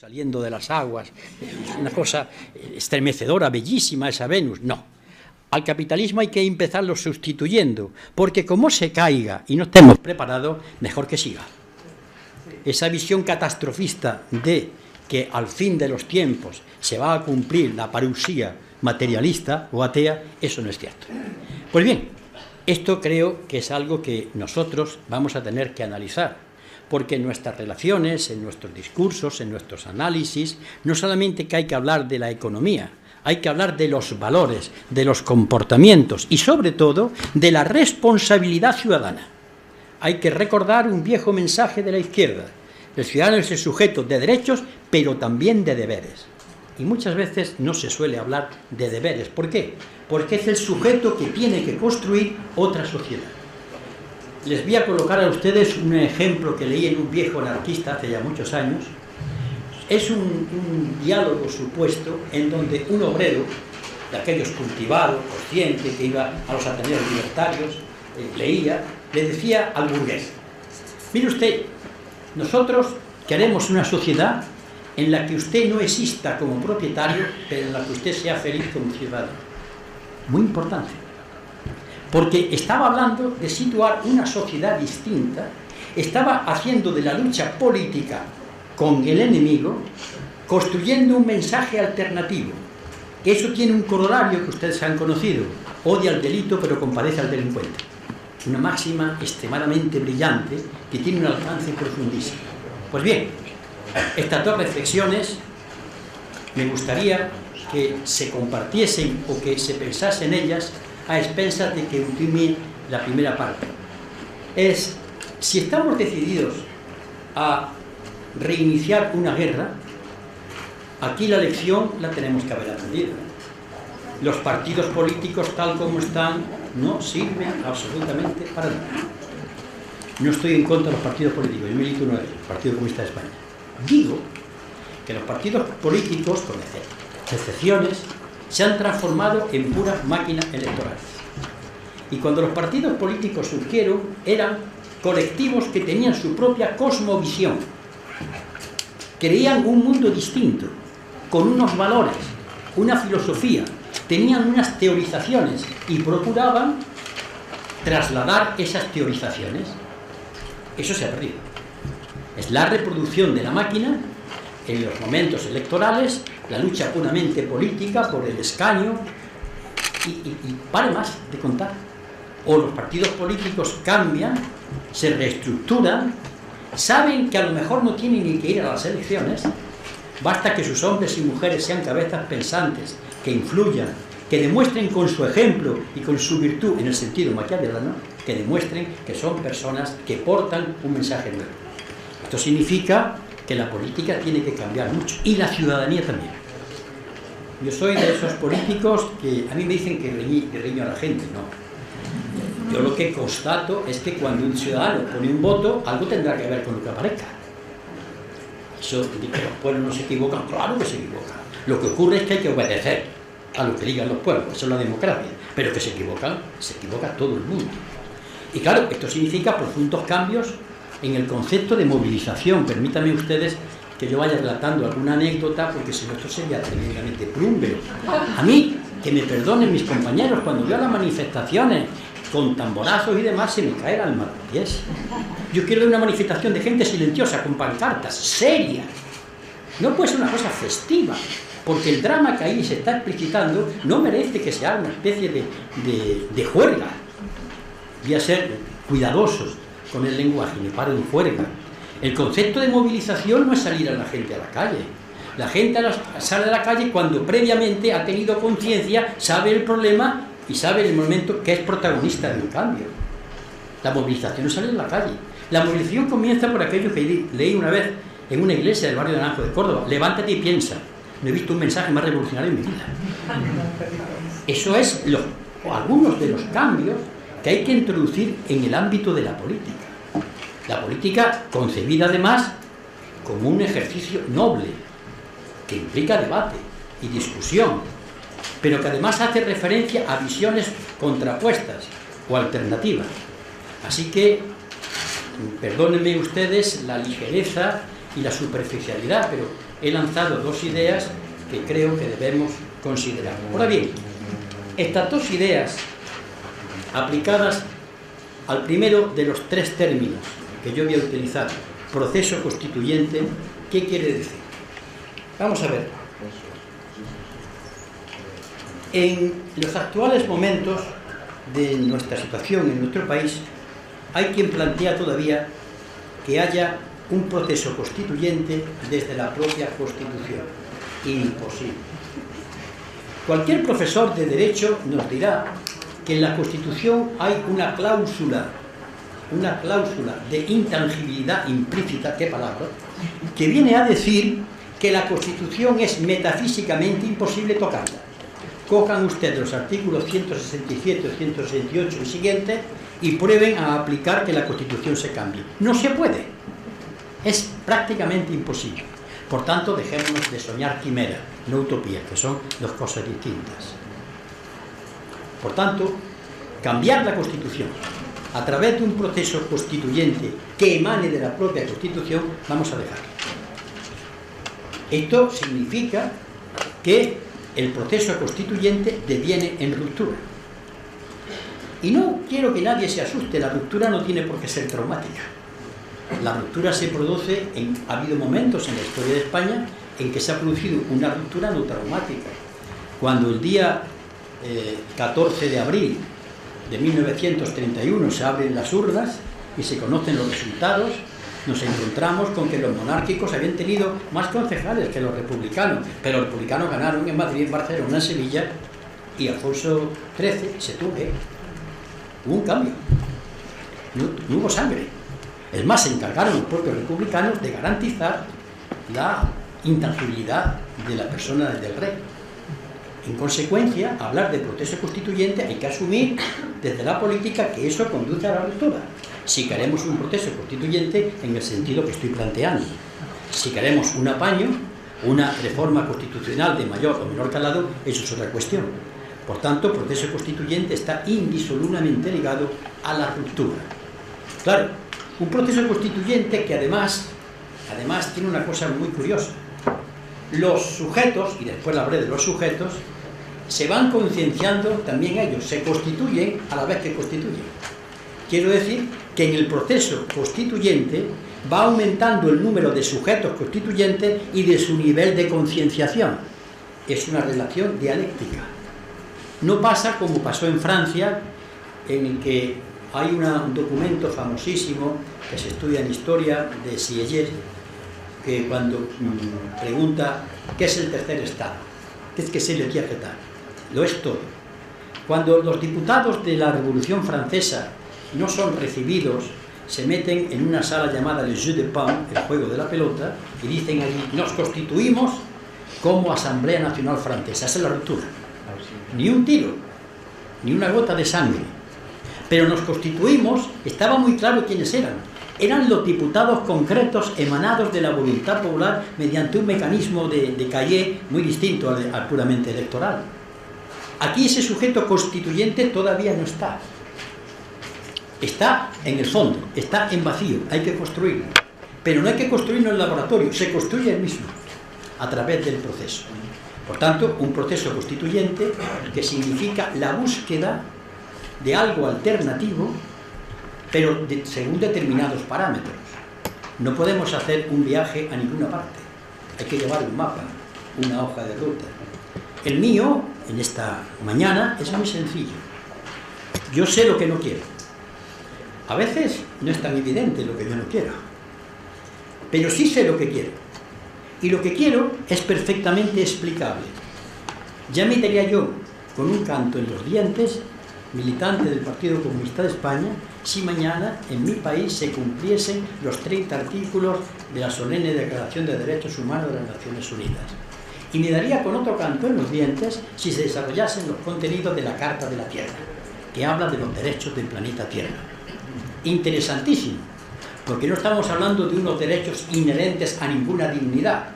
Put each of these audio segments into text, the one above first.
saliendo de las aguas, una cosa estremecedora, bellísima esa Venus. No, al capitalismo hay que empezarlo sustituyendo, porque como se caiga y no estemos preparados, mejor que siga. Esa visión catastrofista de que al fin de los tiempos se va a cumplir la parusía materialista o atea, eso no es cierto. Pues bien, esto creo que es algo que nosotros vamos a tener que analizar, porque en nuestras relaciones, en nuestros discursos, en nuestros análisis, no solamente que hay que hablar de la economía, hay que hablar de los valores, de los comportamientos y, sobre todo, de la responsabilidad ciudadana. Hay que recordar un viejo mensaje de la izquierda. El ciudadano es el sujeto de derechos, pero también de deberes. Y muchas veces no se suele hablar de deberes. ¿Por qué? Porque es el sujeto que tiene que construir otra sociedad. Les voy a colocar a ustedes un ejemplo que leí en un viejo anarquista hace ya muchos años. Es un diálogo supuesto en donde un obrero, de aquellos cultivados, consciente, que iba a los ateneos libertarios, leía, le decía al burgués: mire usted, nosotros queremos una sociedad en la que usted no exista como propietario, pero en la que usted sea feliz como ciudadano. Muy importante, porque estaba hablando de situar una sociedad distinta, estaba haciendo de la lucha política con el enemigo, construyendo un mensaje alternativo. Eso tiene un corolario que ustedes han conocido: odia al delito pero compadece al delincuente. Una máxima extremadamente brillante que tiene un alcance profundísimo. Pues bien, estas dos reflexiones me gustaría que se compartiesen o que se pensase en ellas a expensas de que ultime la primera parte. Es, si estamos decididos a reiniciar una guerra, aquí la lección la tenemos que haber aprendido. Los partidos políticos tal como están no sirven absolutamente para nada. No estoy en contra de los partidos políticos, yo milito uno de ellos, el Partido Comunista de España. Digo que los partidos políticos, con excepciones, se han transformado en puras máquinas electorales. Y cuando los partidos políticos surgieron, eran colectivos que tenían su propia cosmovisión. Creían un mundo distinto, con unos valores, una filosofía, tenían unas teorizaciones y procuraban trasladar esas teorizaciones. Eso se ha perdido. Es la reproducción de la máquina en los momentos electorales, la lucha puramente política por el escaño y pare más de contar. O los partidos políticos cambian, se reestructuran, saben que a lo mejor no tienen ni que ir a las elecciones, basta que sus hombres y mujeres sean cabezas pensantes, que influyan, que demuestren con su ejemplo y con su virtud, en el sentido maquiavelano, que demuestren que son personas que portan un mensaje nuevo. Esto significa que la política tiene que cambiar mucho, y la ciudadanía también. Yo soy de esos políticos que a mí me dicen que riño a la gente, no. Yo lo que constato es que cuando un ciudadano pone un voto, algo tendrá que ver con lo que aparezca. Eso de que los pueblos no se equivocan, claro que se equivocan. Lo que ocurre es que hay que obedecer a lo que digan los pueblos, eso es la democracia. Pero que se equivoca todo el mundo. Y claro, esto significa profundos cambios en el concepto de movilización. Permítanme ustedes que yo vaya relatando alguna anécdota, porque si no esto sería tremendamente plúmbeo. A mí, que me perdonen mis compañeros, cuando veo las manifestaciones con tamborazos y demás, se me cae el alma a los pies. Yo quiero ver una manifestación de gente silenciosa, con pancartas, seria. No puede ser una cosa festiva, porque el drama que ahí se está explicitando no merece que sea una especie de juerga. Voy a ser cuidadosos con el lenguaje, me paro en juerga. El concepto de movilización no es salir a la gente a la calle. La gente sale a la calle cuando previamente ha tenido conciencia, sabe el problema y sabe en el momento que es protagonista del cambio. La movilización no sale en la calle. La movilización comienza por aquello que leí una vez en una iglesia del barrio de Naranjo de Córdoba: levántate y piensa. No he visto un mensaje más revolucionario en mi vida. Eso es algunos de los cambios que hay que introducir en el ámbito de la política. La política concebida además como un ejercicio noble, que implica debate y discusión, pero que además hace referencia a visiones contrapuestas o alternativas. Así que, perdónenme ustedes la ligereza y la superficialidad, pero he lanzado dos ideas que creo que debemos considerar. Ahora bien, estas dos ideas aplicadas al primero de los tres términos que yo voy a utilizar, proceso constituyente, ¿qué quiere decir? Vamos a ver. En los actuales momentos de nuestra situación en nuestro país, hay quien plantea todavía que haya un proceso constituyente desde la propia Constitución. Imposible. Cualquier profesor de Derecho nos dirá que en la Constitución hay una cláusula de intangibilidad implícita, ¿qué palabra?, que viene a decir que la Constitución es metafísicamente imposible tocarla. Cojan ustedes los artículos 167, 168 y siguientes y prueben a aplicar que la Constitución se cambie. No se puede. Es prácticamente imposible. Por tanto, dejémonos de soñar quimeras, no utopías, que son dos cosas distintas. Por tanto, cambiar la Constitución a través de un proceso constituyente que emane de la propia Constitución, vamos a dejarlo. Esto significa que el proceso constituyente deviene en ruptura. Y no quiero que nadie se asuste, la ruptura no tiene por qué ser traumática. La ruptura se produce, ha habido momentos en la historia de España en que se ha producido una ruptura no traumática. Cuando el día 14 de abril de 1931 se abren las urnas y se conocen los resultados, nos encontramos con que los monárquicos habían tenido más concejales que los republicanos, pero los republicanos ganaron en Madrid, en Barcelona, en Sevilla, y Alfonso XIII se tuvo. Hubo un cambio, no hubo sangre. Es más, se encargaron los propios republicanos de garantizar la intangibilidad de la persona del rey. En consecuencia, hablar de proceso constituyente hay que asumir desde la política que eso conduce a la ruptura. Si queremos un proceso constituyente en el sentido que estoy planteando. Si queremos un apaño, una reforma constitucional de mayor o menor calado, eso es otra cuestión. Por tanto, el proceso constituyente está indisolublemente ligado a la ruptura. Claro, un proceso constituyente que además tiene una cosa muy curiosa. Los sujetos, y después hablaré de los sujetos, se van concienciando también ellos, se constituyen a la vez que constituyen. Quiero decir que en el proceso constituyente va aumentando el número de sujetos constituyentes y de su nivel de concienciación. Es una relación dialéctica. No pasa como pasó en Francia, en el que hay un documento famosísimo que se estudia en historia de Sieyès, que cuando pregunta ¿qué es el tercer estado? ¿Qué es que se le quiere aceptar? Lo es todo. Cuando los diputados de la Revolución Francesa no son recibidos, se meten en una sala llamada le jeu de paume, el juego de la pelota, y dicen allí, nos constituimos como Asamblea Nacional Francesa. Esa es la ruptura. Ni un tiro, ni una gota de sangre. Pero nos constituimos, estaba muy claro quiénes eran. Eran los diputados concretos emanados de la voluntad popular mediante un mecanismo de cahier muy distinto al puramente electoral. Aquí ese sujeto constituyente todavía no está. Está en el fondo, está en vacío, hay que construirlo. Pero no hay que construirlo en el laboratorio, se construye el mismo, a través del proceso. Por tanto, un proceso constituyente que significa la búsqueda de algo alternativo, pero según determinados parámetros. No podemos hacer un viaje a ninguna parte, hay que llevar un mapa, una hoja de ruta. El mío, en esta mañana, es muy sencillo. Yo sé lo que no quiero. A veces no es tan evidente lo que yo no quiero, pero sí sé lo que quiero. Y lo que quiero es perfectamente explicable. Ya me diría yo, con un canto en los dientes, militante del Partido Comunista de España, si mañana en mi país se cumpliesen los 30 artículos de la solemne Declaración de Derechos Humanos de las Naciones Unidas. Y me daría con otro canto en los dientes si se desarrollasen los contenidos de la Carta de la Tierra, que habla de los derechos del planeta Tierra. Interesantísimo, porque no estamos hablando de unos derechos inherentes a ninguna dignidad,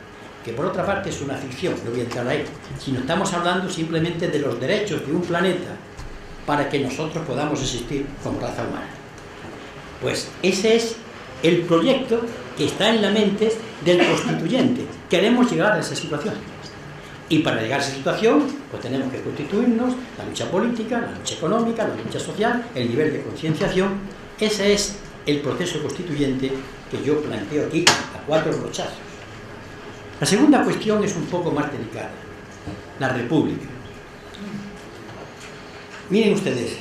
que por otra parte es una ficción, no voy a entrar ahí, sino estamos hablando simplemente de los derechos de un planeta para que nosotros podamos existir como raza humana. Pues ese es el proyecto que está en la mente del constituyente. Queremos llegar a esa situación. Y para llegar a esa situación, pues tenemos que constituirnos, la lucha política, la lucha económica, la lucha social, el nivel de concienciación. Ese es el proceso constituyente que yo planteo aquí a 4 brochazos. La segunda cuestión es un poco más delicada, la república. Miren ustedes,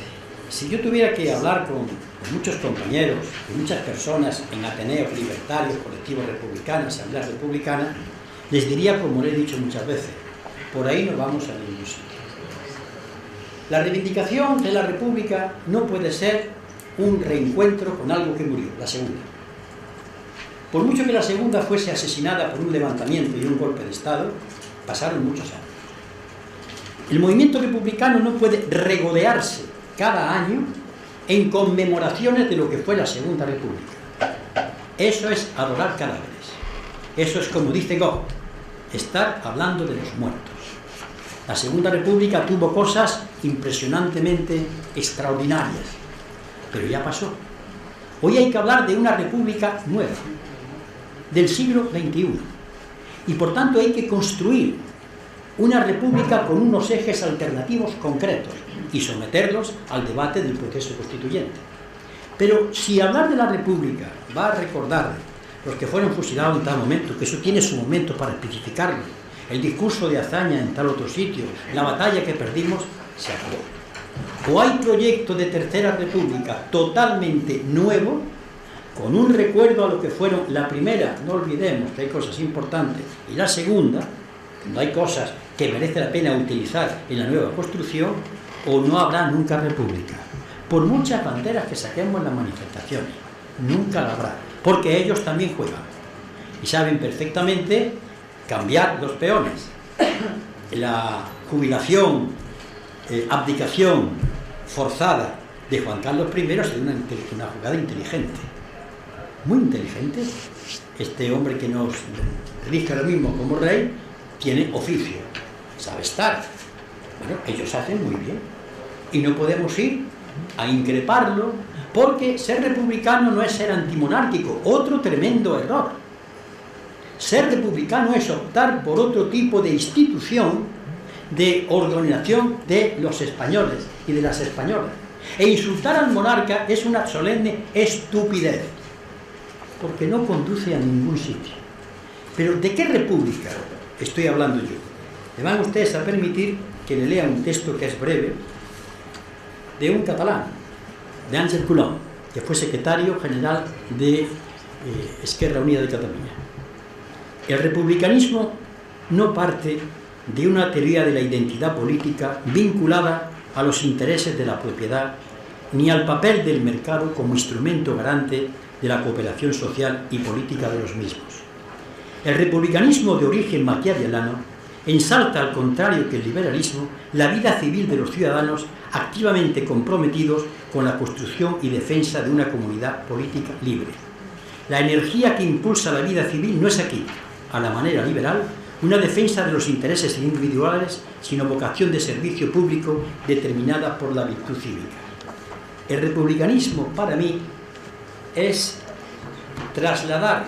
si yo tuviera que hablar con muchos compañeros y muchas personas en ateneos libertarios, colectivos republicanos, asambleas republicanas, les diría, como le he dicho muchas veces, por ahí no vamos a ningún sitio. La reivindicación de la república no puede ser un reencuentro con algo que murió, la segunda. Por mucho que la segunda fuese asesinada por un levantamiento y un golpe de Estado, pasaron muchos años. El movimiento republicano no puede regodearse cada año en conmemoraciones de lo que fue la Segunda República. Eso es adorar cadáveres. Eso es, como dice Goethe, estar hablando de los muertos. La Segunda República tuvo cosas impresionantemente extraordinarias, pero ya pasó. Hoy hay que hablar de una república nueva, del siglo XXI, y por tanto hay que construir una república con unos ejes alternativos concretos y someterlos al debate del proceso constituyente. Pero si hablar de la república va a recordar los que fueron fusilados en tal momento, que eso tiene su momento para especificarlo, el discurso de hazaña en tal otro sitio, la batalla que perdimos, se acabó. O hay proyecto de tercera república totalmente nuevo, con un recuerdo a lo que fueron la primera, no olvidemos que hay cosas importantes, y la segunda, no hay cosas que merece la pena utilizar en la nueva construcción, o no habrá nunca república. Por muchas banderas que saquemos en las manifestaciones, nunca la habrá, porque ellos también juegan y saben perfectamente cambiar los peones. La jubilación, abdicación forzada de Juan Carlos I es una jugada inteligente, muy inteligente. Este hombre que nos rige ahora mismo como rey tiene oficio, sabe estar. Bueno, ellos hacen muy bien y no podemos ir a increparlo, porque ser republicano no es ser antimonárquico, otro tremendo error. Ser republicano es optar por otro tipo de institución de organización de los españoles y de las españolas. E insultar al monarca es una solemne estupidez, porque no conduce a ningún sitio. Pero ¿de qué república estoy hablando yo? Me van ustedes a permitir que le lea un texto que es breve, de un catalán, de Ángel Colom, que fue secretario general de Esquerra Unida de Cataluña. El republicanismo no parte de una teoría de la identidad política vinculada a los intereses de la propiedad, ni al papel del mercado como instrumento garante de la cooperación social y política de los mismos. El republicanismo de origen maquiavelano ensalza, al contrario que el liberalismo, la vida civil de los ciudadanos activamente comprometidos con la construcción y defensa de una comunidad política libre. La energía que impulsa la vida civil no es aquí, a la manera liberal, una defensa de los intereses individuales, sino vocación de servicio público determinada por la virtud cívica. El republicanismo, para mí, es trasladar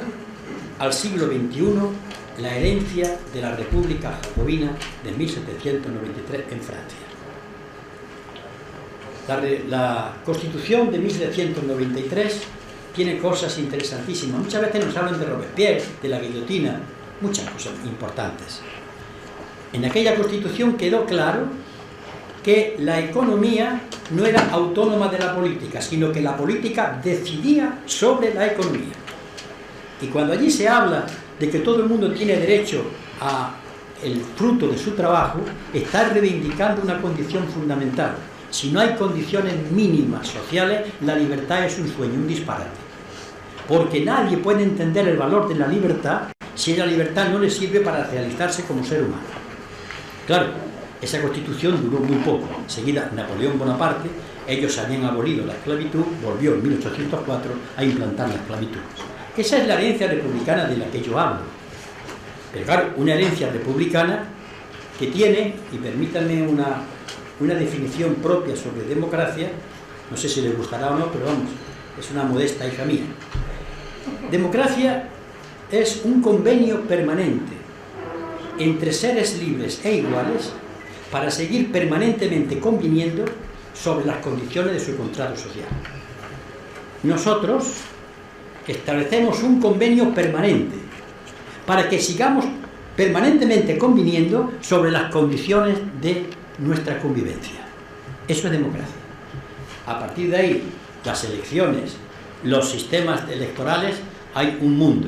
al siglo XXI la herencia de la República Jacobina de 1793 en Francia. La Constitución de 1793 tiene cosas interesantísimas. Muchas veces nos hablan de Robespierre, de la guillotina, muchas cosas importantes. En aquella Constitución quedó claro que la economía no era autónoma de la política, sino que la política decidía sobre la economía. Y cuando allí se habla de que todo el mundo tiene derecho a el fruto de su trabajo, está reivindicando una condición fundamental. Si no hay condiciones mínimas sociales, la libertad es un sueño, un disparate. Porque nadie puede entender el valor de la libertad si la libertad no le sirve para realizarse como ser humano. Claro, esa Constitución duró muy poco. Enseguida Napoleón Bonaparte, ellos habían abolido la esclavitud, volvió en 1804 a implantar la esclavitud. Esa es la herencia republicana de la que yo hablo. Pero claro, una herencia republicana que tiene, y permítanme una definición propia sobre democracia, no sé si les gustará o no, pero vamos, es una modesta hija mía. Democracia es un convenio permanente entre seres libres e iguales para seguir permanentemente conviniendo sobre las condiciones de su contrato social. Nosotros establecemos un convenio permanente para que sigamos permanentemente conviniendo sobre las condiciones de nuestra convivencia. Eso es democracia. A partir de ahí, las elecciones, los sistemas electorales, hay un mundo.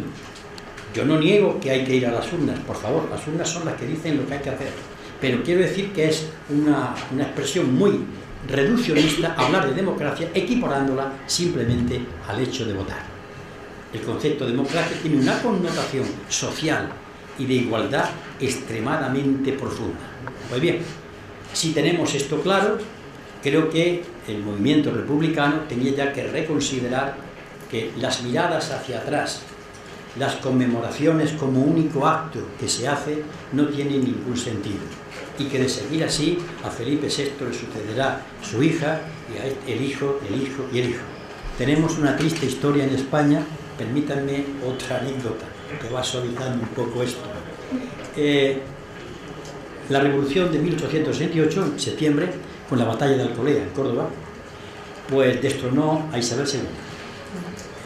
Yo no niego que hay que ir a las urnas, por favor, las urnas son las que dicen lo que hay que hacer, pero quiero decir que es una expresión muy reduccionista hablar de democracia equiparándola simplemente al hecho de votar. El concepto de democracia tiene una connotación social y de igualdad extremadamente profunda. Pues bien, si tenemos esto claro, creo que el movimiento republicano tenía ya que reconsiderar que las miradas hacia atrás, las conmemoraciones como único acto que se hace, no tienen ningún sentido, y que de seguir así a Felipe VI le sucederá su hija, y a el hijo y el hijo. Tenemos una triste historia en España. Permítanme otra anécdota que va suavizando un poco esto. La revolución de 1868, en septiembre, con la batalla de Alcolea, en Córdoba, pues destronó a Isabel II.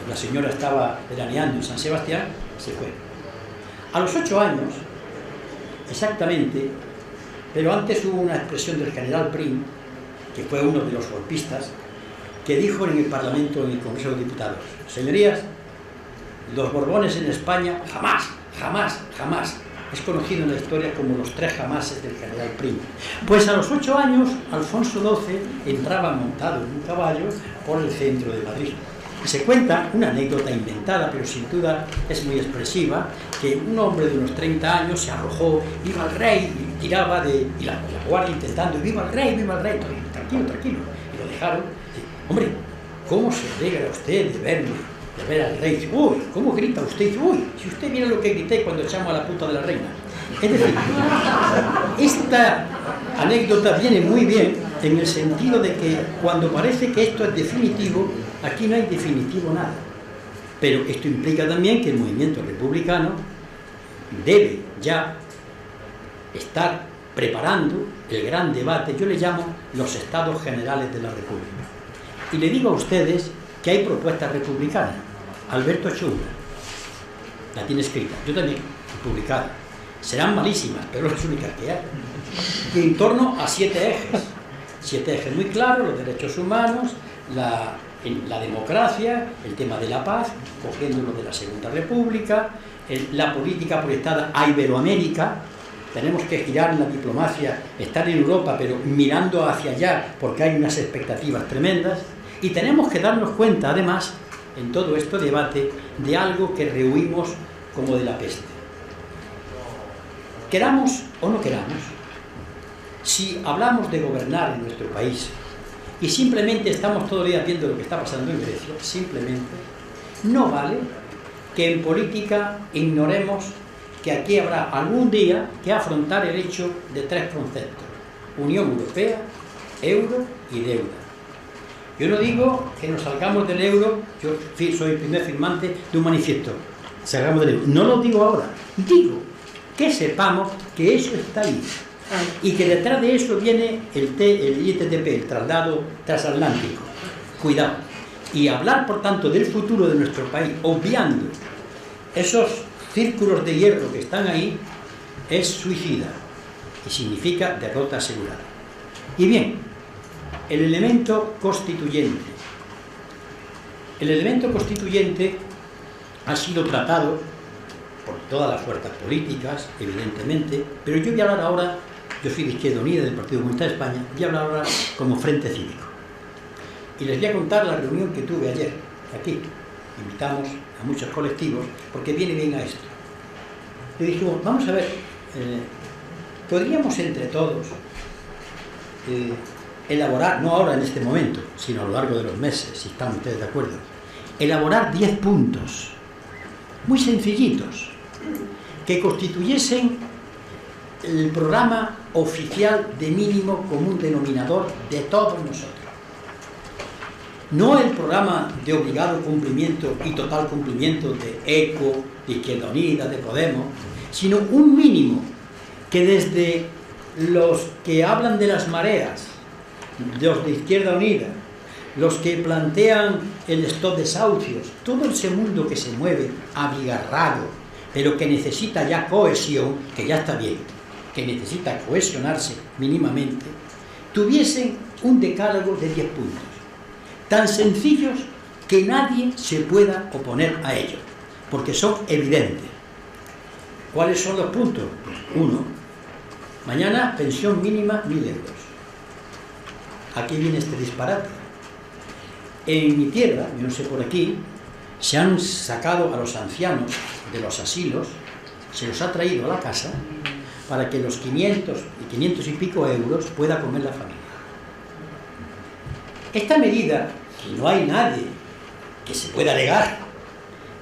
La señora estaba veraneando en San Sebastián, se fue. A los 8 años, exactamente, pero antes hubo una expresión del general Prim, que fue uno de los golpistas, que dijo en el Parlamento, en el Congreso de Diputados: señorías, los Borbones en España jamás, jamás, jamás. Es conocido en la historia como los 3 jamases del general Prim. Pues a los 8 años, Alfonso XII entraba montado en un caballo por el centro de Madrid. Y se cuenta una anécdota inventada, pero sin duda es muy expresiva, que un hombre de unos 30 años se arrojó, viva el rey, y tiraba y la guardia intentando, viva el rey, tranquilo, tranquilo. Y lo dejaron. Y, hombre, ¿cómo se alegra usted de verme? De ver al rey? Uy, ¿cómo grita usted? Uy, si usted viera lo que grité cuando echamos a la puta de la reina. Es decir, esta anécdota viene muy bien en el sentido de que cuando parece que esto es definitivo, aquí no hay definitivo nada. Pero esto implica también que el movimiento republicano debe ya estar preparando el gran debate. Yo le llamo los estados generales de la República. Y le digo a ustedes que hay propuestas republicanas. Alberto ha hecho una, la tiene escrita, yo también, publicada. Serán malísimas, pero las únicas que hay. Y en torno a 7 ejes muy claros: los derechos humanos, la democracia, el tema de la paz, cogiendo lo de la Segunda República, la política proyectada a Iberoamérica. Tenemos que girar la diplomacia, estar en Europa, pero mirando hacia allá, porque hay unas expectativas tremendas. Y tenemos que darnos cuenta, además, en todo este debate, de algo que rehuimos como de la peste. Queramos o no queramos, si hablamos de gobernar en nuestro país y simplemente estamos todo el día viendo lo que está pasando en Grecia, simplemente, no vale que en política ignoremos que aquí habrá algún día que afrontar el hecho de 3 conceptos: Unión Europea, euro y deuda. Yo no digo que nos salgamos del euro, yo soy el primer firmante de un manifiesto, salgamos del euro. No lo digo ahora, digo que sepamos que eso está ahí y que detrás de eso viene el ITTP, el Tratado Transatlántico. Cuidado. Y hablar, por tanto, del futuro de nuestro país, obviando esos círculos de hierro que están ahí, es suicida y significa derrota asegurada. Y bien, el elemento constituyente. El elemento constituyente ha sido tratado por todas las fuerzas políticas, evidentemente, pero yo voy a hablar ahora, yo soy de Izquierda Unida, del Partido Comunista de España, voy a hablar ahora como Frente Cívico. Y les voy a contar la reunión que tuve ayer, aquí. Invitamos a muchos colectivos, porque viene bien a esto. Le dijimos, vamos a ver, podríamos entre todos elaborar, no ahora en este momento, sino a lo largo de los meses, si están ustedes de acuerdo, elaborar 10 puntos, muy sencillitos, que constituyesen el programa oficial de mínimo común denominador de todos nosotros. No el programa de obligado cumplimiento y total cumplimiento de ECO, de Izquierda Unida, de Podemos, sino un mínimo que desde los que hablan de las mareas, los de Izquierda Unida, los que plantean el stop desahucios, todo ese mundo que se mueve abigarrado, pero que necesita ya cohesión, que ya está bien, que necesita cohesionarse mínimamente, tuviesen un decálogo de 10 puntos, tan sencillos que nadie se pueda oponer a ellos, porque son evidentes. ¿Cuáles son los puntos? 1. Mañana pensión mínima 1.000 euros. Aquí viene este disparate. En mi tierra, yo no sé por aquí, se han sacado a los ancianos de los asilos, se los ha traído a la casa para que los 500 y pico euros pueda comer la familia. Esta medida, que no hay nadie que se pueda alegar,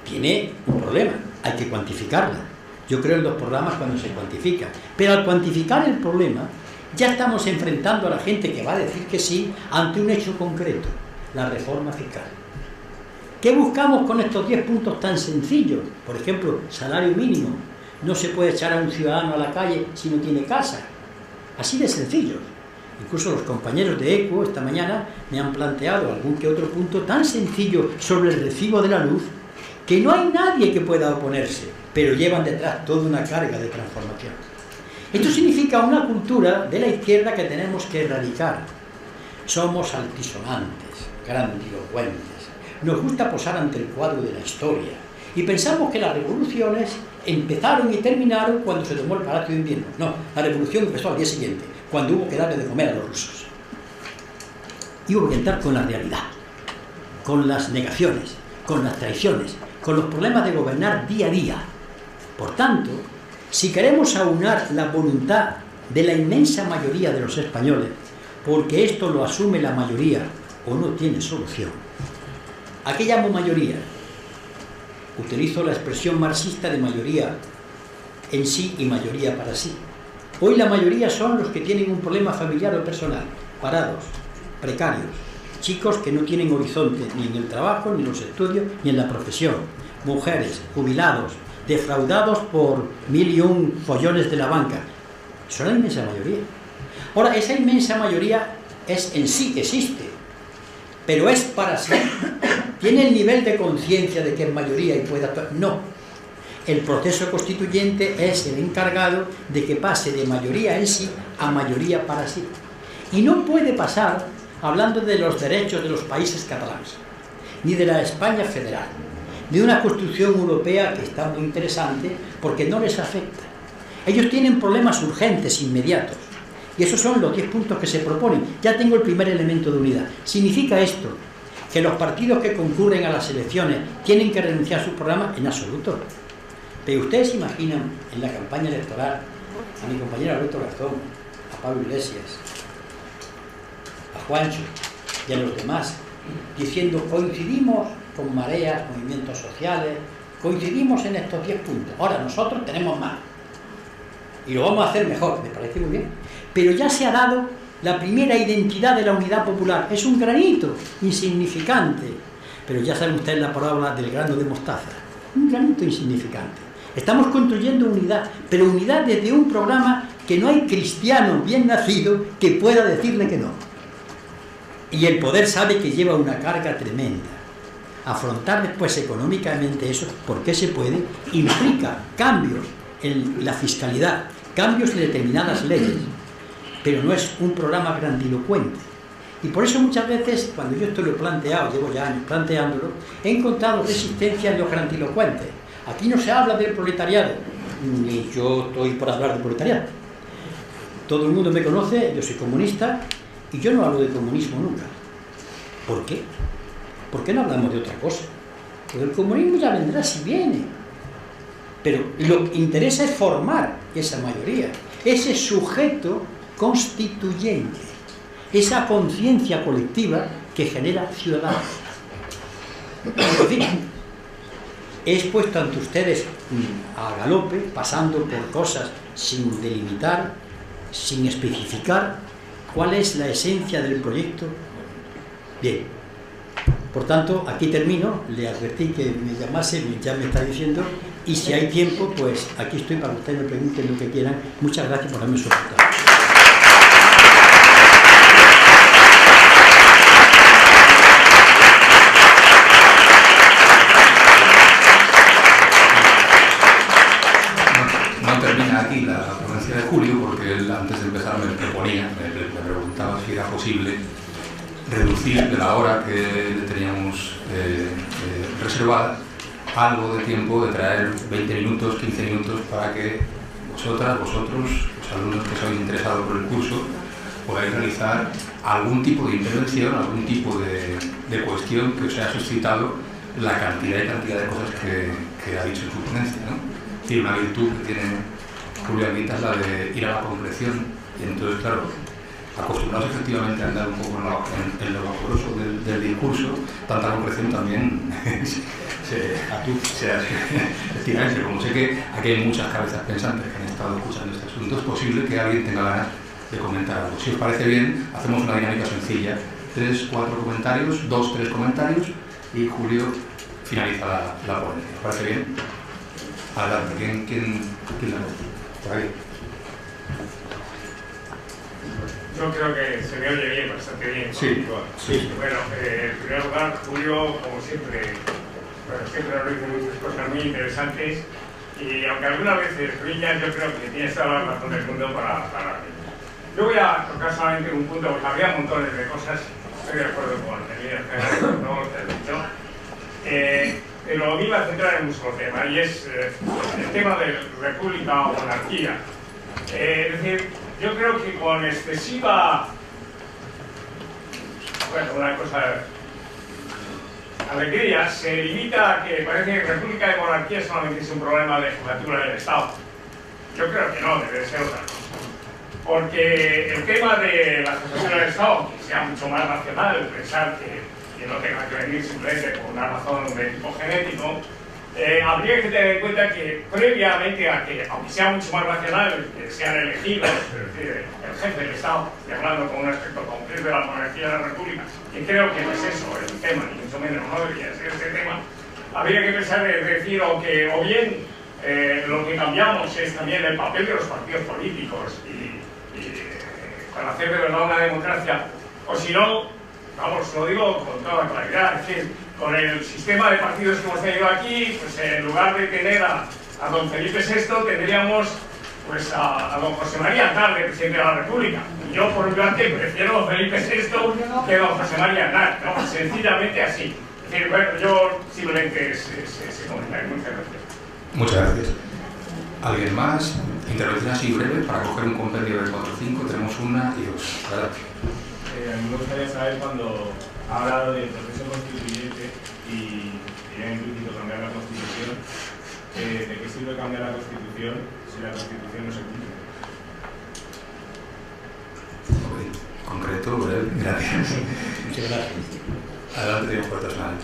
tiene un problema, hay que cuantificarla. Yo creo en los programas cuando se cuantifica, pero al cuantificar el problema ya estamos enfrentando a la gente que va a decir que sí ante un hecho concreto, la reforma fiscal. ¿Qué buscamos con estos 10 puntos tan sencillos? Por ejemplo, salario mínimo. No se puede echar a un ciudadano a la calle si no tiene casa. Así de sencillos. Incluso los compañeros de ECO esta mañana me han planteado algún que otro punto tan sencillo sobre el recibo de la luz que no hay nadie que pueda oponerse, pero llevan detrás toda una carga de transformación. Esto significa una cultura de la izquierda que tenemos que erradicar. Somos altisonantes, grandilocuentes. Nos gusta posar ante el cuadro de la historia y pensamos que las revoluciones empezaron y terminaron cuando se tomó el Palacio de Invierno. No, la revolución empezó al día siguiente, cuando hubo que darle de comer a los rusos. Y hubo que entrar con la realidad, con las negaciones, con las traiciones, con los problemas de gobernar día a día. Por tanto, si queremos aunar la voluntad de la inmensa mayoría de los españoles, porque esto lo asume la mayoría o no tiene solución. ¿A qué llamo mayoría? Utilizo la expresión marxista de mayoría en sí y mayoría para sí. Hoy la mayoría son los que tienen un problema familiar o personal, parados, precarios, chicos que no tienen horizonte ni en el trabajo, ni en los estudios, ni en la profesión, mujeres, jubilados, defraudados por 1001 follones de la banca. Son la inmensa mayoría. Ahora, esa inmensa mayoría es en sí, existe, pero es para sí. ¿Tiene el nivel de conciencia de que es mayoría y puede actuar? No. El proceso constituyente es el encargado de que pase de mayoría en sí a mayoría para sí. Y no puede pasar hablando de los derechos de los países catalanes, ni de la España federal, ni de una construcción europea que está muy interesante porque no les afecta. Ellos tienen problemas urgentes, inmediatos. Y esos son los 10 puntos que se proponen. Ya tengo el primer elemento de unidad. ¿Significa esto que los partidos que concurren a las elecciones tienen que renunciar a sus programas? En absoluto. Pero ustedes se imaginan en la campaña electoral a mi compañero Alberto Garzón, a Pablo Iglesias, a Juancho y a los demás, diciendo coincidimos con mareas, movimientos sociales, coincidimos en estos 10 puntos. Ahora nosotros tenemos más y lo vamos a hacer mejor, me parece muy bien. Pero ya se ha dado la primera identidad de la unidad popular. Es un granito insignificante, pero ya saben ustedes la parábola del grano de mostaza. Un granito insignificante. Estamos construyendo unidad, pero unidad desde un programa que no hay cristiano bien nacido que pueda decirle que no. Y el poder sabe que lleva una carga tremenda. Afrontar después económicamente eso, porque se puede, implica cambios en la fiscalidad, cambios en determinadas leyes, pero no es un programa grandilocuente. Y por eso muchas veces, cuando yo esto lo he planteado, llevo ya años planteándolo, he encontrado resistencia en los grandilocuentes. Aquí no se habla del proletariado, ni yo estoy por hablar del proletariado. Todo el mundo me conoce, yo soy comunista, y yo no hablo de comunismo nunca. ¿Por qué? ¿Por qué no hablamos de otra cosa? Porque el comunismo ya vendrá si viene. Pero lo que interesa es formar esa mayoría, ese sujeto constituyente, esa conciencia colectiva que genera ciudadanos. En fin, he expuesto ante ustedes a galope, pasando por cosas sin delimitar, sin especificar cuál es la esencia del proyecto. Bien. Por tanto, aquí termino, le advertí que me llamase, ya me está diciendo Y si hay tiempo, pues aquí estoy para que ustedes me pregunten lo que quieran. Muchas gracias por haberme soportado. No termina aquí la ponencia de Julio, porque él antes de empezar me preguntaba si era posible reducir de la hora que le teníamos reservada algo de tiempo, de traer 20 minutos, 15 minutos, para que vosotros, los alumnos que sois interesados por el curso, podáis realizar algún tipo de intervención, algún tipo de cuestión que os haya suscitado la cantidad de cosas que ha dicho en su ponencia, ¿no? Es decir, una virtud que tiene Julio Anguita es la de ir a la concreción, y entonces, claro, acostumbrados efectivamente a andar un poco en lo vaporoso del discurso, tanta concreción también se como sé que aquí hay muchas cabezas pensantes que han estado escuchando este asunto, es posible que alguien tenga ganas de comentar algo. Si os parece bien, hacemos una dinámica sencilla: 3, 4 comentarios, 2, 3 comentarios, y Julio finaliza la ponencia. ¿Os parece bien? Adelante, ¿quién la hace? Por ahí. Yo creo que se me oye bien, bastante bien. Sí, sí. Bueno, en primer lugar, Julio, como siempre, siempre nos dice muchas cosas muy interesantes, y aunque algunas veces brilla, yo creo que tiene toda la razón del mundo para yo voy a tocar solamente un punto, porque habría montones de cosas, estoy de acuerdo con el líder general, con todo lo que has dicho, pero me iba a centrar en un solo tema, y es el tema de república o monarquía. Es decir, yo creo que con excesiva, bueno, una cosa, alegría, se limita a que parece que república y monarquía solamente es un problema de jefatura del Estado. Yo creo que no, debe ser otra cosa. Porque el tema de la jefatura del Estado, que sea mucho más racional, pensar que no tenga que venir simplemente por una razón de tipo genético, habría que tener en cuenta que previamente a que, aunque sea mucho más racional, que sean elegidos, es decir, el jefe del Estado, y hablando con un aspecto concreto de la monarquía de la República, que creo que no es eso el tema, ni mucho menos no debería ser ese tema, habría que pensar, es decir, o bien lo que cambiamos es también el papel de los partidos políticos y para hacer de verdad una democracia, o si no, vamos, lo digo con toda claridad, es decir, con el sistema de partidos que hemos tenido aquí, pues en lugar de tener a don Felipe VI, tendríamos pues a don José María Aznar, de presidente de la República. Y yo, por mi parte, prefiero a don Felipe VI que a don José María Aznar, ¿no? Sencillamente así. Es decir, bueno, yo simplemente ese comentario. Muchas gracias. Muchas gracias. ¿Alguien más? Intervención así breve para coger un compendio de 4 o 5. Tenemos una y dos. Adelante. A mí me gustaría saber, cuando ha hablado del proceso constituyente y ya implícito cambiar la Constitución, ¿de qué sirve cambiar la Constitución si la Constitución no se cumple? Concreto, breve. Gracias. Muchas gracias. Adelante, tenemos puertas más.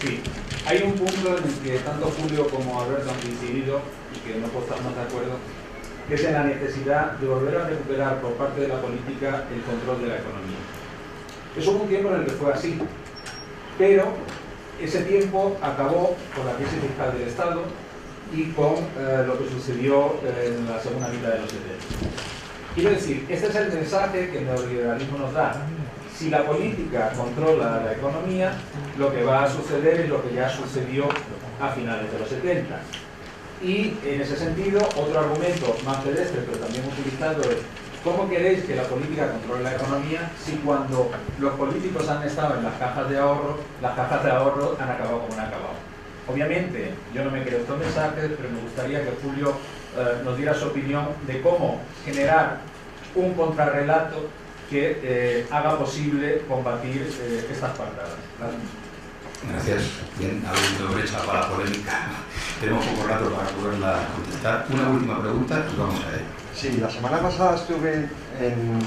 Sí, hay un punto en el que tanto Julio como Alberto han coincidido y que no puedo estar más de acuerdo, que es en la necesidad de volver a recuperar por parte de la política el control de la economía. Eso hubo un tiempo en el que fue así, pero ese tiempo acabó con la crisis fiscal del Estado y con lo que sucedió en la segunda mitad de los 70. Quiero decir, este es el mensaje que el neoliberalismo nos da. Si la política controla la economía, lo que va a suceder es lo que ya sucedió a finales de los 70. Y en ese sentido, otro argumento más pedestre, pero también utilizado, es ¿cómo queréis que la política controle la economía si cuando los políticos han estado en las cajas de ahorro han acabado como han acabado? Obviamente, yo no me creo estos mensajes, pero me gustaría que Julio nos diera su opinión de cómo generar un contrarrelato que haga posible combatir estas patadas. Gracias. Bien, habiendo brecha para la polémica, tenemos poco rato para poderla contestar. Una última pregunta y vamos a ello. Sí, la semana pasada estuve en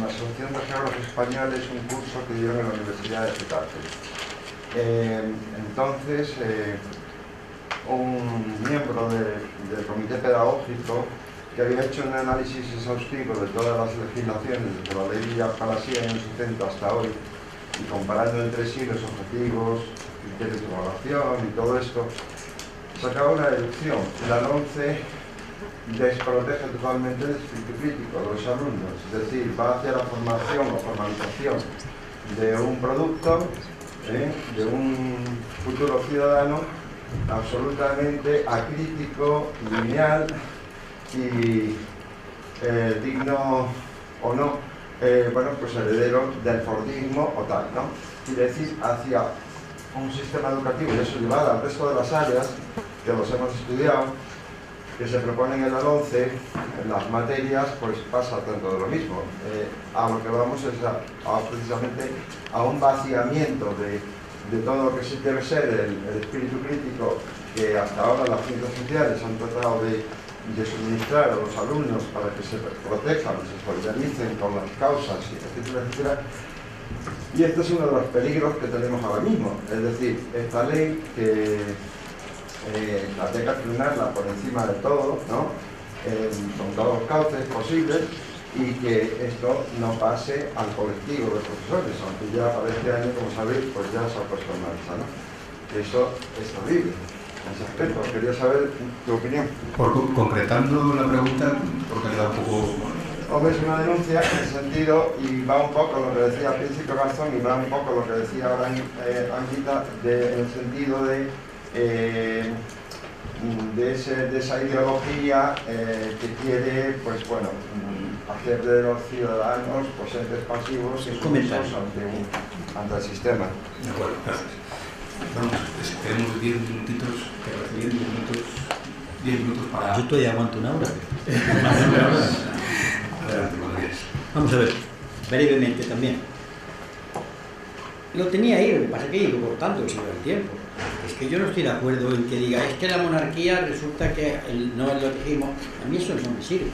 la Asociación de Geógrafos Españoles, un curso que dieron en la Universidad de Getafe. Entonces, un miembro del comité pedagógico, que había hecho un análisis exhaustivo de todas las legislaciones desde la ley Villar-Palasí en los 70 hasta hoy, y comparando entre sí los objetivos, criterios de evaluación y todo esto, sacaba una deducción. La LOMCE desprotege totalmente el espíritu crítico de los alumnos, es decir, va hacia la formación o formalización de un producto, de un futuro ciudadano absolutamente acrítico, lineal y digno o no, bueno, pues heredero del fordismo o tal, ¿no? Y decir, hacia un sistema educativo, y eso llevado al resto de las áreas que los hemos estudiado, que se proponen en la LOMCE, en las materias, pues pasa tanto de lo mismo. A lo que vamos es precisamente a un vaciamiento de todo lo que sí debe ser el espíritu crítico que hasta ahora las ciencias sociales han tratado de suministrar a los alumnos para que se protejan, se solidaricen con las causas, etcétera, etcétera. Y este es uno de los peligros que tenemos ahora mismo. Es decir, esta ley que la tenga que frenarla por encima de todo, ¿no? Con todos los cauces posibles, y que esto no pase al colectivo de profesores, aunque ya para este año, como sabéis, pues ya se ha puesto en marcha, ¿no? Eso es terrible. En ese aspecto, quería saber tu opinión. Concretando la pregunta, porque le da un poco... Hombre, es una denuncia en el sentido, y va un poco lo que decía al principio Garzón, y va un poco lo que decía ahora Anguita, en el sentido de esa ideología que quiere, pues bueno, hacer de los ciudadanos pues entes pasivos y sumisos ante el sistema. De acuerdo, gracias. Vamos, tenemos 10 minutitos, 10 minutos para... Yo todavía aguanto una hora. Adelante, cuando quieras. Vamos a ver, brevemente también. Lo tenía ahí, lo que pasa es que he ido cortando sobre el tiempo. Es que yo no estoy de acuerdo en que diga, es que la monarquía resulta que no lo dijimos. A mí eso no me sirve.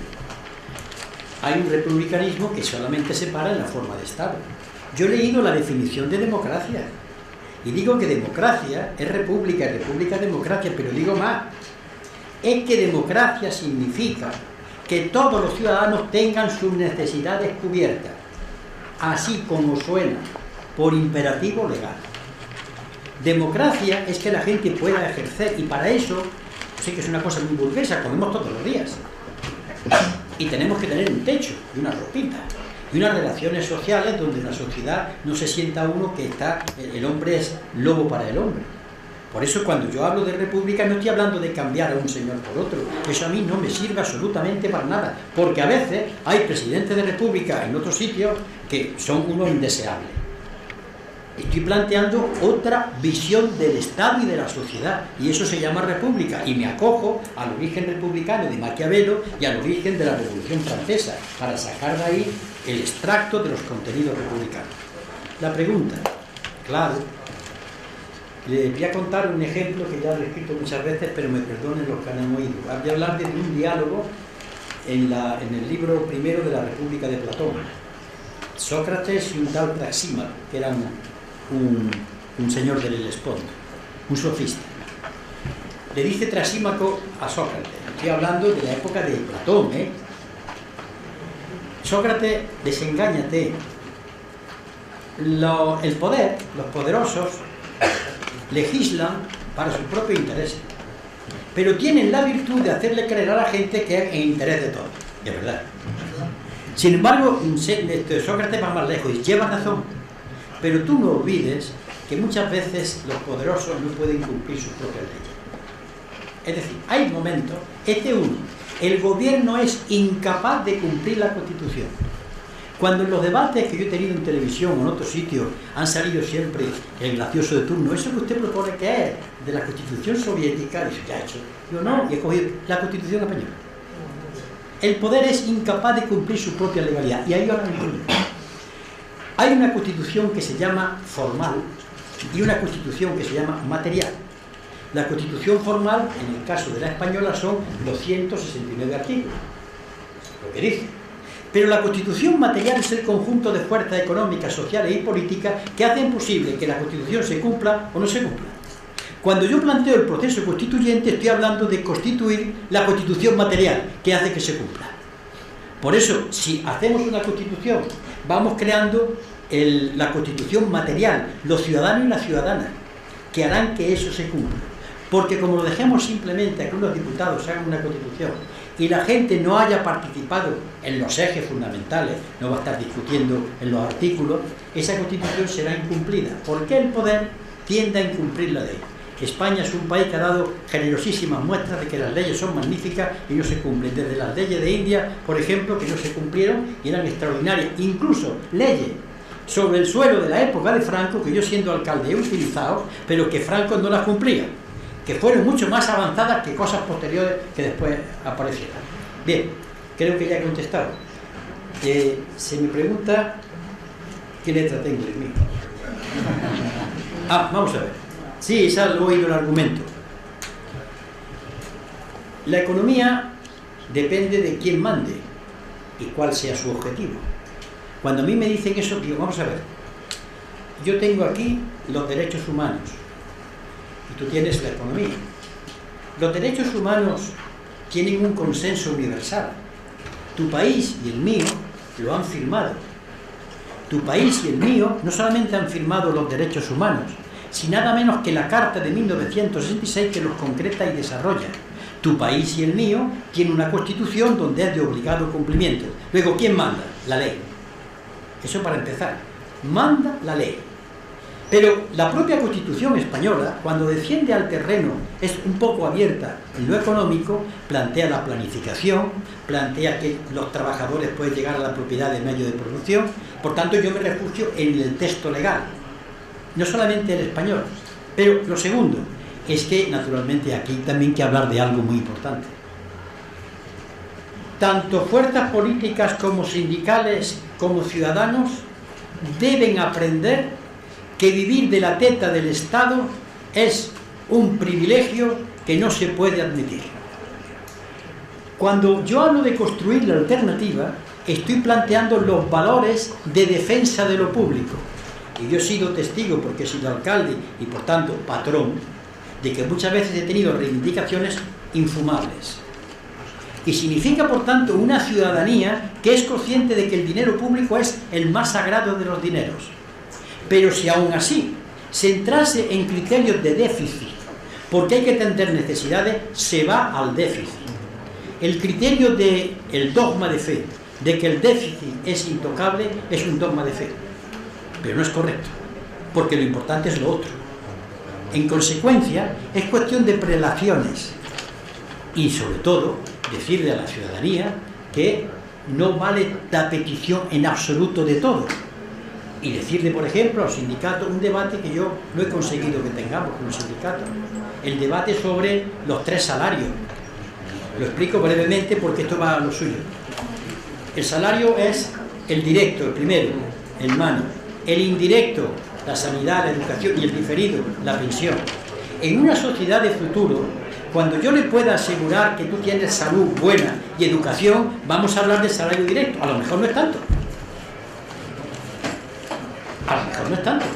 Hay un republicanismo que solamente se para en la forma de Estado. Yo he leído la definición de democracia y digo que democracia es república, república democracia, pero digo más, es que democracia significa que todos los ciudadanos tengan sus necesidades cubiertas, así como suena, por imperativo legal. Democracia es que la gente pueda ejercer, y para eso, sé que es una cosa muy burguesa, comemos todos los días, y tenemos que tener un techo y una ropita y unas relaciones sociales donde en la sociedad no se sienta uno que el hombre es lobo para el hombre. Por eso cuando yo hablo de república no estoy hablando de cambiar a un señor por otro. Eso a mí no me sirve absolutamente para nada, porque a veces hay presidentes de república en otros sitios que son unos indeseables. Estoy planteando otra visión del Estado y de la sociedad, y eso se llama república, y me acojo al origen republicano de Maquiavelo y al origen de la Revolución Francesa, para sacar de ahí el extracto de los contenidos republicanos. La pregunta, claro, le voy a contar un ejemplo que ya lo he escrito muchas veces, pero me perdonen los que han oído. Voy a hablar de un diálogo en el libro primero de la República de Platón. Sócrates y un tal Praxímaco, que era un señor del Helesponto, un sofista. Le dice Trasímaco a Sócrates, estoy hablando de la época de Platón, Sócrates, desengáñate. El poder, los poderosos, legislan para su propio interés, pero tienen la virtud de hacerle creer a la gente que es en interés de todos, de verdad. Sin embargo, Sócrates va más lejos y lleva razón, pero tú no olvides que muchas veces los poderosos no pueden cumplir sus propias leyes. Es decir, hay momentos, el gobierno es incapaz de cumplir la Constitución. Cuando en los debates que yo he tenido en televisión o en otros sitios han salido siempre el gracioso de turno, eso que usted propone que es de la Constitución soviética, dice, ya he hecho. Yo no, y he cogido la Constitución española. El poder es incapaz de cumplir su propia legalidad, y ahí ahora mismo. Hay una Constitución que se llama formal y una Constitución que se llama material. La Constitución formal, en el caso de la española, son 269 artículos, lo que dice. Pero la Constitución material es el conjunto de fuerzas económicas, sociales y políticas que hacen posible que la Constitución se cumpla o no se cumpla. Cuando yo planteo el proceso constituyente, estoy hablando de constituir la Constitución material que hace que se cumpla. Por eso, si hacemos una Constitución, vamos creando la Constitución material, los ciudadanos y las ciudadanas, que harán que eso se cumpla. Porque como lo dejemos simplemente a que unos diputados hagan una constitución y la gente no haya participado en los ejes fundamentales, no va a estar discutiendo en los artículos, esa constitución será incumplida. Porque el poder tiende a incumplir la ley. España es un país que ha dado generosísimas muestras de que las leyes son magníficas y no se cumplen. Desde las leyes de India, por ejemplo, que no se cumplieron y eran extraordinarias. Incluso leyes sobre el suelo de la época de Franco, que yo siendo alcalde he utilizado, pero que Franco no las cumplía, que fueron mucho más avanzadas que cosas posteriores que después aparecieron. Bien, creo que ya he contestado. Se me pregunta qué letra tengo, Dios mío. Vamos a ver. Sí, ya lo he oído el argumento. La economía depende de quién mande y cuál sea su objetivo. Cuando a mí me dicen eso, digo, vamos a ver, yo tengo aquí los derechos humanos y tú tienes la economía. Los derechos humanos tienen un consenso universal. Tu país y el mío lo han firmado. Tu país y el mío no solamente han firmado los derechos humanos, sino nada menos que la Carta de 1966 que los concreta y desarrolla. Tu país y el mío tienen una Constitución donde es de obligado cumplimiento. Luego, ¿quién manda? La ley. Eso para empezar. Manda la ley. Pero la propia Constitución española, cuando desciende al terreno, es un poco abierta en lo económico, plantea la planificación, plantea que los trabajadores pueden llegar a la propiedad de medio de producción. Por tanto, yo me refugio en el texto legal, no solamente el español. Pero lo segundo es que, naturalmente, aquí también hay que hablar de algo muy importante. Tanto fuerzas políticas como sindicales como ciudadanos deben aprender que vivir de la teta del Estado es un privilegio que no se puede admitir. Cuando yo hablo de construir la alternativa, estoy planteando los valores de defensa de lo público. Y yo he sido testigo, porque he sido alcalde y por tanto patrón, de que muchas veces he tenido reivindicaciones infumables. Y significa, por tanto, una ciudadanía que es consciente de que el dinero público es el más sagrado de los dineros. Pero si aún así se entrase en criterios de déficit, porque hay que atender necesidades, se va al déficit. El criterio del dogma de fe, de que el déficit es intocable, es un dogma de fe. Pero no es correcto, porque lo importante es lo otro. En consecuencia, es cuestión de prelaciones y, sobre todo, decirle a la ciudadanía que no vale la petición en absoluto de todo. Y decirle, por ejemplo, al sindicato, un debate que yo no he conseguido que tengamos con el sindicato, el debate sobre los 3 salarios. Lo explico brevemente porque esto va a lo suyo. El salario es el directo, el primero, el mano. El indirecto, la sanidad, la educación, y el diferido, la pensión. En una sociedad de futuro, cuando yo le pueda asegurar que tú tienes salud buena y educación, vamos a hablar de salario directo. A lo mejor no es tanto. A lo mejor no es tanto.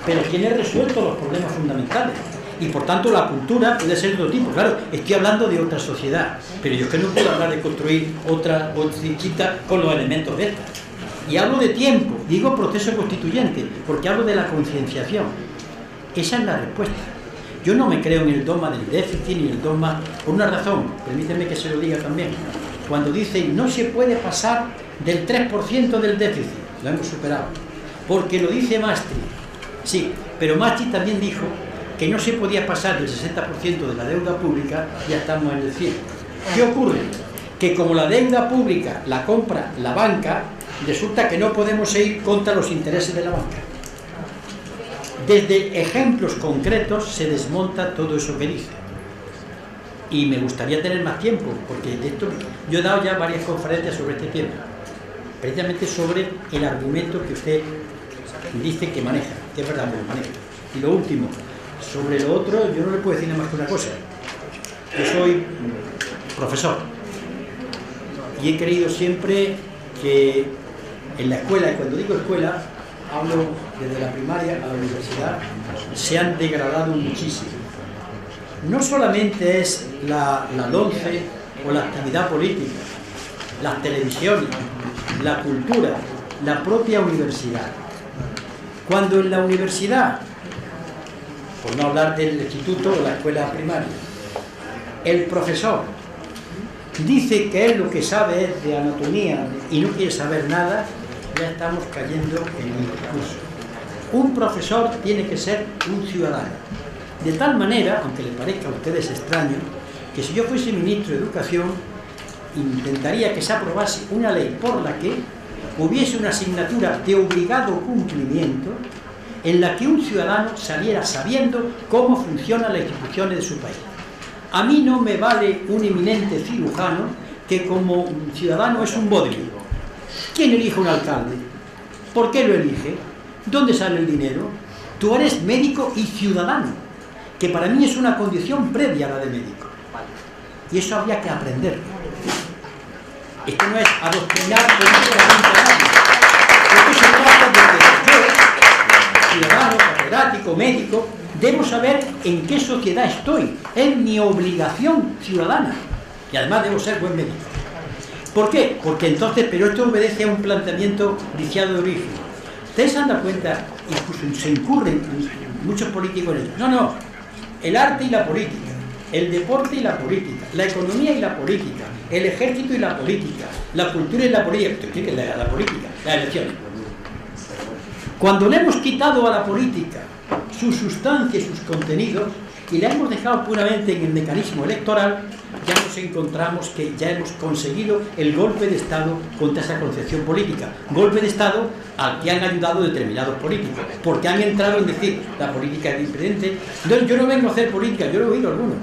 Pero tiene resueltos los problemas fundamentales. Y por tanto la cultura puede ser de otro tipo. Claro, estoy hablando de otra sociedad. Pero yo es que no puedo hablar de construir otra distinta con los elementos de esta. Y hablo de tiempo, digo proceso constituyente, porque hablo de la concienciación. Esa es la respuesta. Yo no me creo en el dogma del déficit ni el dogma, por una razón, permíteme que se lo diga también. Cuando dicen no se puede pasar del 3% del déficit, lo hemos superado, porque lo dice Maastricht. Sí, pero Maastricht también dijo que no se podía pasar del 60% de la deuda pública, ya estamos en el 100%. ¿Qué ocurre? Que como la deuda pública la compra la banca, resulta que no podemos ir contra los intereses de la banca. Desde ejemplos concretos se desmonta todo eso que dice. Y me gustaría tener más tiempo, porque de esto yo he dado ya varias conferencias sobre este tema, precisamente sobre el argumento que usted dice que maneja, que es verdad, lo maneja. Y lo último, sobre lo otro, yo no le puedo decir nada más que una cosa. Yo soy profesor y he querido siempre que en la escuela, y cuando digo escuela, hablo desde la primaria a la universidad, se han degradado muchísimo. No solamente es la LONCE o la actividad política, las televisiones, la cultura, la propia universidad. Cuando en la universidad por no hablar del instituto o la escuela primaria. El profesor dice que él lo que sabe es de anatomía y no quiere saber nada, ya estamos cayendo en el discurso. Un profesor tiene que ser un ciudadano. De tal manera, aunque les parezca a ustedes extraño, que si yo fuese ministro de Educación, intentaría que se aprobase una ley por la que hubiese una asignatura de obligado cumplimiento en la que un ciudadano saliera sabiendo cómo funcionan las instituciones de su país. A mí no me vale un eminente cirujano que como ciudadano es un vodevil. ¿Quién elige un alcalde? ¿Por qué lo elige? ¿Dónde sale el dinero? Tú eres médico y ciudadano, que para mí es una condición previa a la de médico. Y eso habría que aprenderlo. Esto no es adoctrinar políticamente a nadie. Esto se trata de que yo, ciudadano, catedrático, médico, debo saber en qué sociedad estoy. Es mi obligación ciudadana. Y además debo ser buen médico. ¿Por qué? Porque entonces, pero esto obedece a un planteamiento viciado de origen. Ustedes se han dado cuenta, incluso se incurren muchos políticos en ello. No, el arte y la política, el deporte y la política, la economía y la política, el ejército y la política, la cultura y la política, la política, las elecciones. Cuando le hemos quitado a la política su sustancia y sus contenidos y la hemos dejado puramente en el mecanismo electoral, ya nos encontramos que ya hemos conseguido el golpe de Estado contra esa concepción política. Golpe de Estado al que han ayudado determinados políticos, porque han entrado en decir la política es diferente. No, yo no vengo a hacer política, yo lo he oído algunos.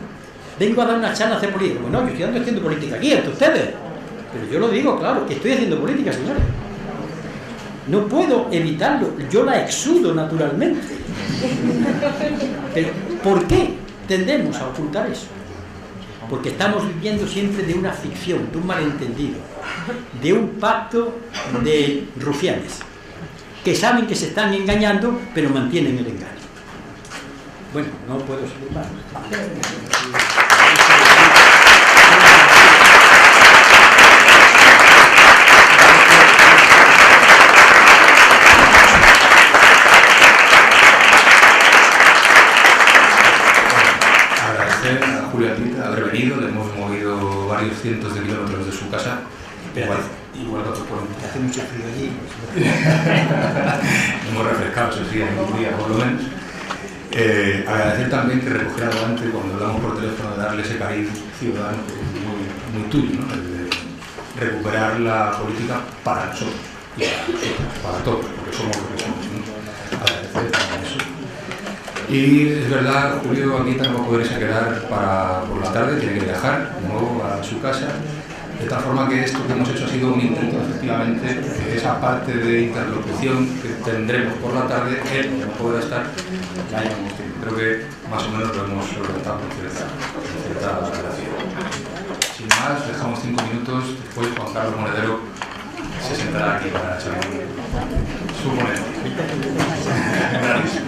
Vengo a dar una charla a hacer política. Bueno, yo estoy haciendo política aquí, entre ustedes. Pero yo lo digo, claro, que estoy haciendo política, señores. No puedo evitarlo, yo la exudo naturalmente. Pero, ¿por qué tendemos a ocultar eso? Porque estamos viviendo siempre de una ficción, de un malentendido, de un pacto de rufianes, que saben que se están engañando, pero mantienen el engaño. Bueno, no puedo seguir más. A Julio Altita haber venido, le hemos movido varios cientos de kilómetros de su casa. Igual que otro puente. Hace mucho frío allí. Hemos refrescado, eso sí, en un día por lo menos. Agradecer también que recogiera adelante cuando hablamos por teléfono de darle ese cariz ciudadano muy tuyo, ¿no? El de recuperar la política para nosotros y para todos, porque somos lo que somos, ¿no? Agradecer también eso. Y es verdad, Julio aquí tampoco va a poderse quedar por la tarde, tiene que viajar de nuevo a su casa, de tal forma que esto que hemos hecho ha sido un intento, efectivamente, que esa parte de interlocución que tendremos por la tarde, él no podrá estar, la hayamos tenido. Creo que más o menos lo hemos solventado con cierta relación. Sin más, dejamos 5 minutos, después Juan Carlos Monedero se sentará aquí para echar su ponencia. Gracias.